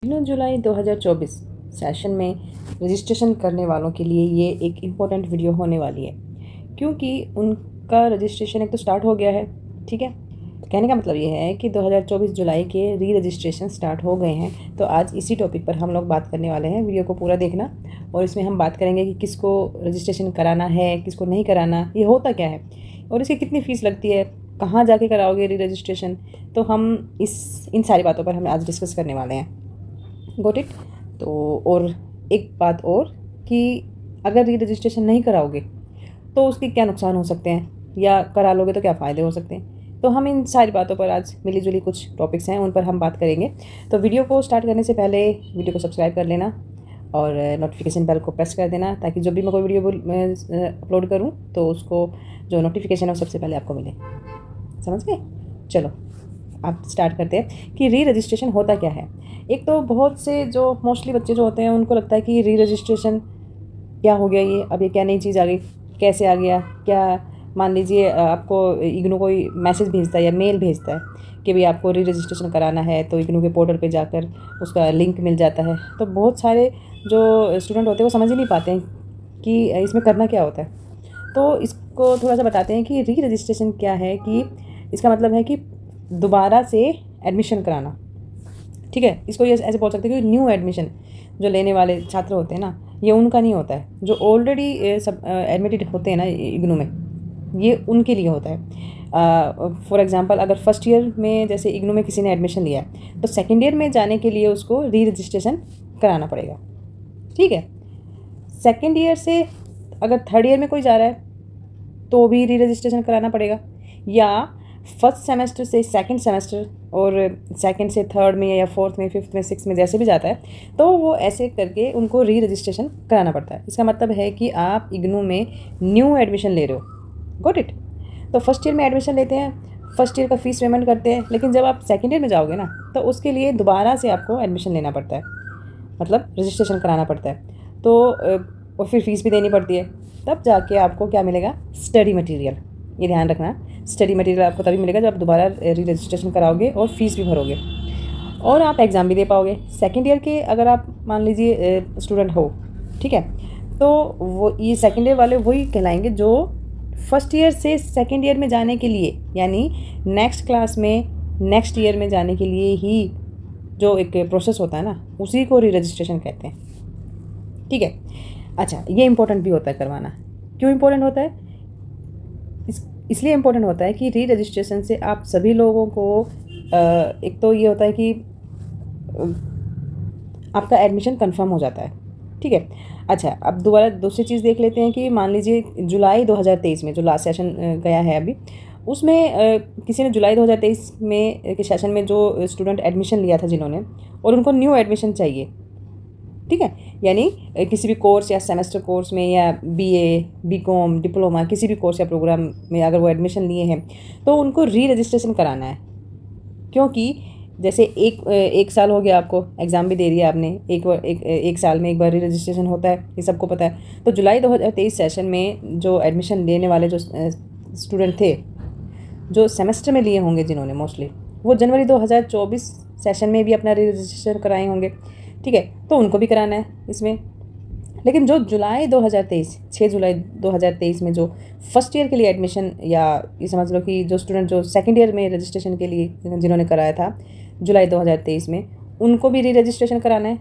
जुलाई 2024 session में registration करने वालों के लिए ये एक इम्पोर्टेंट वीडियो होने वाली है, क्योंकि उनका रजिस्ट्रेशन एक तो स्टार्ट हो गया है। ठीक है, तो कहने का मतलब ये है कि 2024 जुलाई के री रजिस्ट्रेशन स्टार्ट हो गए हैं। तो आज इसी टॉपिक पर हम लोग बात करने वाले हैं। वीडियो को पूरा देखना, और इसमें हम बात करेंगे कि किसको रजिस्ट्रेशन कराना है, किसको नहीं कराना, ये होता क्या है और इसकी कितनी फ़ीस लगती है, कहाँ जाके कराओगे री रजिस्ट्रेशन। तो हम इन सारी बातों पर हम आज डिस्कस करने वाले हैं। Got it. तो और एक बात और कि अगर री रजिस्ट्रेशन नहीं कराओगे तो उसके क्या नुकसान हो सकते हैं, या करा लोगे तो क्या फ़ायदे हो सकते हैं। तो हम इन सारी बातों पर आज मिली जुली कुछ टॉपिक्स हैं, उन पर हम बात करेंगे। तो वीडियो को स्टार्ट करने से पहले वीडियो को सब्सक्राइब कर लेना और नोटिफिकेशन बेल को प्रेस कर देना, ताकि जब भी मैं कोई वीडियो अपलोड करूँ तो उसको जो नोटिफिकेशन है वो सबसे पहले आपको मिले। समझ गए? चलो आप स्टार्ट करते हैं कि री रजिस्ट्रेशन होता क्या है। एक तो बहुत से जो मोस्टली बच्चे जो होते हैं उनको लगता है कि री रजिस्ट्रेशन क्या हो गया, ये अब ये क्या नई चीज़ आ गई, कैसे आ गया। क्या मान लीजिए आपको इग्नू कोई मैसेज भेजता है या मेल भेजता है कि भाई आपको री रजिस्ट्रेशन कराना है, तो इग्नू के पोर्टल पे जाकर उसका लिंक मिल जाता है। तो बहुत सारे जो स्टूडेंट होते हैं वो समझ ही नहीं पाते हैं कि इसमें करना क्या होता है। तो इसको थोड़ा सा बताते हैं कि री रजिस्ट्रेशन क्या है। कि इसका मतलब है कि दोबारा से एडमिशन कराना। ठीक है, इसको ये ऐसे बोल सकते हैं कि न्यू एडमिशन जो लेने वाले छात्र होते हैं ना, ये उनका नहीं होता है। जो ऑलरेडी सब एडमिटेड होते हैं ना इग्नू में, ये उनके लिए होता है। फॉर एग्जांपल अगर फर्स्ट ईयर में जैसे इग्नू में किसी ने एडमिशन लिया है, तो सेकेंड ईयर में जाने के लिए उसको री रजिस्ट्रेशन कराना पड़ेगा। ठीक है, सेकेंड ईयर से अगर थर्ड ईयर में कोई जा रहा है तो भी री रजिस्ट्रेशन कराना पड़ेगा, या फर्स्ट सेमेस्टर से सेकंड सेमेस्टर और सेकंड से थर्ड में या फोर्थ में, फिफ्थ में, सिक्स में जैसे भी जाता है, तो वो ऐसे करके उनको री रजिस्ट्रेशन कराना पड़ता है। इसका मतलब है कि आप इग्नू में न्यू एडमिशन ले रहे हो। Got it. तो फर्स्ट ईयर में एडमिशन लेते हैं, फर्स्ट ईयर का फीस पेमेंट करते हैं, लेकिन जब आप सेकेंड ईयर में जाओगे ना, तो उसके लिए दोबारा से आपको एडमिशन लेना पड़ता है, मतलब रजिस्ट्रेशन कराना पड़ता है। तो और फिर फीस भी देनी पड़ती है। तब जाके आपको क्या मिलेगा? Study material. ये ध्यान रखना, स्टडी मटेरियल आपको तभी मिलेगा जब आप दोबारा री रजिस्ट्रेशन कराओगे और फीस भी भरोगे, और आप एग्ज़ाम भी दे पाओगे। सेकेंड ईयर के अगर आप मान लीजिए स्टूडेंट हो, ठीक है, तो वो ये सेकेंड ईयर वाले वही कहलाएंगे जो फर्स्ट ईयर से सेकेंड ईयर में जाने के लिए, यानी नेक्स्ट क्लास में नेक्स्ट ईयर में जाने के लिए ही जो एक प्रोसेस होता है ना, उसी को री रजिस्ट्रेशन कहते हैं। ठीक है, अच्छा, ये इम्पोर्टेंट भी होता है करवाना। क्यों इम्पोर्टेंट होता है? इसलिए इम्पोर्टेंट होता है कि री रजिस्ट्रेशन से आप सभी लोगों को एक तो ये होता है कि आपका एडमिशन कंफर्म हो जाता है। ठीक है, अच्छा, अब दोबारा दूसरी चीज़ देख लेते हैं कि मान लीजिए जुलाई 2023 में जो लास्ट सेशन गया है अभी, उसमें किसी ने जुलाई 2023 में के सेशन में जो स्टूडेंट एडमिशन लिया था जिन्होंने, और उनको न्यू एडमिशन चाहिए। ठीक है, यानी किसी भी कोर्स या सेमेस्टर कोर्स में या बीए, बीकॉम, डिप्लोमा, किसी भी कोर्स या प्रोग्राम में अगर वो एडमिशन लिए हैं, तो उनको री रजिस्ट्रेशन कराना है। क्योंकि जैसे एक साल हो गया, आपको एग्ज़ाम भी दे दिया आपने, एक साल में एक बार री रजिस्ट्रेशन होता है, ये सबको पता है। तो जुलाई 2023 सेशन में जो एडमिशन लेने वाले जो स्टूडेंट थे, जो सेमेस्टर में लिए होंगे जिन्होंने, मोस्टली वो जनवरी 2024 सेशन में भी अपना री रजिस्ट्रेशन कराए होंगे। ठीक है, तो उनको भी कराना है इसमें। लेकिन जो जुलाई 2023, 6 जुलाई 2023 में जो फर्स्ट ईयर के लिए एडमिशन, या ये समझ लो कि जो स्टूडेंट जो सेकंड ईयर में रजिस्ट्रेशन के लिए जिन्होंने कराया था जुलाई 2023 में, उनको भी री रजिस्ट्रेशन कराना है।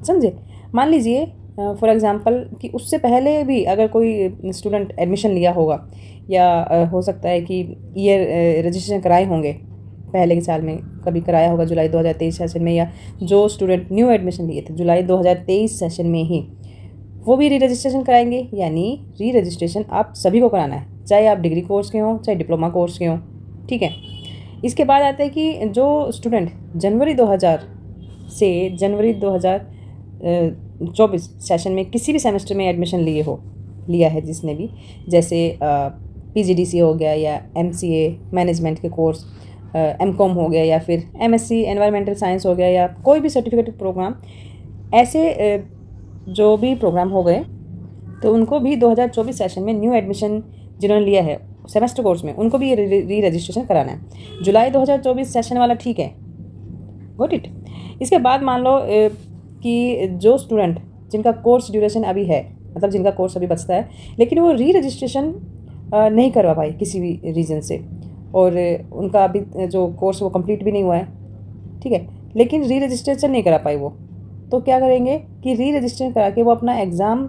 समझे? मान लीजिए फॉर एग्जांपल कि उससे पहले भी अगर कोई स्टूडेंट एडमिशन लिया होगा, या हो सकता है कि ईयर रजिस्ट्रेशन कराए होंगे पहले के साल में, कभी कराया होगा जुलाई 2023 सेशन में, या जो स्टूडेंट न्यू एडमिशन लिए थे जुलाई 2023 सेशन में ही, वो भी री रजिस्ट्रेशन कराएंगे। यानी री रजिस्ट्रेशन आप सभी को कराना है, चाहे आप डिग्री कोर्स के हों, चाहे डिप्लोमा कोर्स के हों। ठीक है, इसके बाद आता है कि जो स्टूडेंट जनवरी 2000 से जनवरी 2024 सेशन में किसी भी सेमेस्टर में एडमिशन लिया है जिसने भी, जैसे PGDC हो गया, या MCA मैनेजमेंट के कोर्स, MCOM हो गया, या फिर MSc एनवायरमेंटल साइंस हो गया, या कोई भी सर्टिफिकेट प्रोग्राम, ऐसे जो भी प्रोग्राम हो गए, तो उनको भी 2024 सेशन में न्यू एडमिशन जिन्होंने लिया है सेमेस्टर कोर्स में, उनको भी री रजिस्ट्रेशन कराना है। जुलाई 2024 सेशन वाला ठीक है, गॉट इट। इसके बाद मान लो कि जो स्टूडेंट जिनका कोर्स ड्यूरेशन अभी है, मतलब जिनका कोर्स अभी बचता है, लेकिन वो री रजिस्ट्रेशन नहीं करवा पाए किसी भी रीज़न से, और उनका अभी जो कोर्स वो कंप्लीट भी नहीं हुआ है, ठीक है, लेकिन री रजिस्ट्रेशन नहीं करा पाए वो, तो क्या करेंगे कि री रजिस्ट्रेशन करा के वो अपना एग्ज़ाम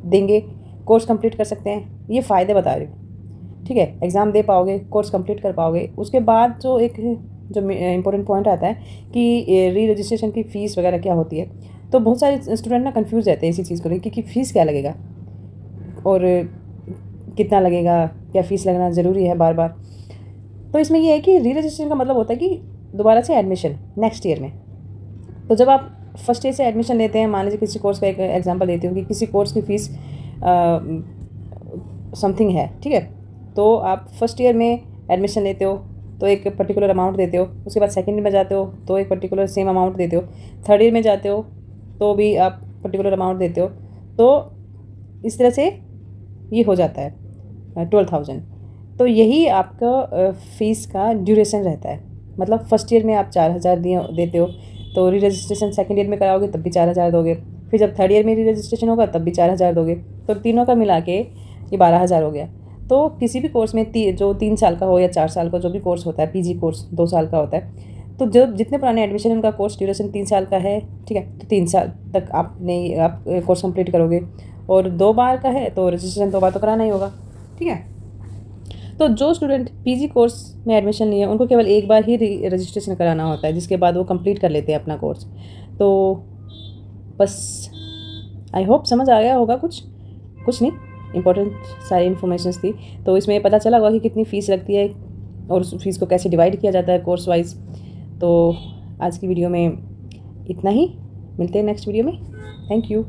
देंगे, कोर्स कंप्लीट कर सकते हैं। ये फ़ायदे बता रही हूँ, ठीक है। एग्ज़ाम दे पाओगे, कोर्स कंप्लीट कर पाओगे। उसके बाद जो इम्पोर्टेंट पॉइंट आता है कि री रजिस्ट्रेशन की फ़ीस वगैरह क्या होती है, तो बहुत सारे स्टूडेंट ना कंफ्यूज रहते हैं इसी चीज़ को लेकर कि फ़ीस क्या लगेगा और कितना लगेगा, क्या फ़ीस लगना ज़रूरी है बार बार। तो इसमें ये है कि री रजिस्ट्रेशन का मतलब होता है कि दोबारा से एडमिशन नेक्स्ट ईयर में। तो जब आप फर्स्ट ईयर से एडमिशन लेते हैं, मान लीजिए किसी कोर्स का एक एग्जांपल लेती हूँ कि किसी कोर्स की फ़ीस समथिंग है, ठीक है, तो आप फर्स्ट ईयर में एडमिशन लेते हो तो एक पर्टिकुलर अमाउंट देते हो, उसके बाद सेकेंड ईयर में जाते हो तो एक पर्टिकुलर सेम अमाउंट देते हो, थर्ड ईयर में जाते हो तो भी आप पर्टिकुलर अमाउंट देते हो। तो इस तरह से ये हो जाता है 12,000। तो यही आपका फ़ीस का ड्यूरेशन रहता है। मतलब फर्स्ट ईयर में आप 4,000 देते हो, तो री रजिस्ट्रेशन सेकेंड ईयर में कराओगे तब भी 4,000 दोगे, फिर जब थर्ड ईयर में री रजिस्ट्रेशन होगा तब भी 4,000 दोगे, तो तीनों का मिला के ये 12,000 हो गया। तो किसी भी कोर्स में जो 3 साल का हो या 4 साल का जो भी कोर्स होता है, पीजी कोर्स 2 साल का होता है, तो जो जितने पुराने एडमिशन उनका कोर्स ड्यूरेशन 3 साल का है, ठीक है, तो 3 साल तक आप कोर्स कंप्लीट करोगे। और 2 बार का है तो रजिस्ट्रेशन 2 बार तो कराना ही होगा, ठीक है। तो जो स्टूडेंट पीजी कोर्स में एडमिशन लिए उनको केवल एक बार ही रजिस्ट्रेशन कराना होता है, जिसके बाद वो कंप्लीट कर लेते हैं अपना कोर्स। तो बस आई होप समझ आ गया होगा, कुछ नहीं, इंपॉर्टेंट सारी इन्फॉर्मेशन थी। तो इसमें पता चला होगा कि कितनी फ़ीस लगती है और उस फीस को कैसे डिवाइड किया जाता है कोर्स वाइज। तो आज की वीडियो में इतना ही, मिलते हैं नेक्स्ट वीडियो में। Thank you.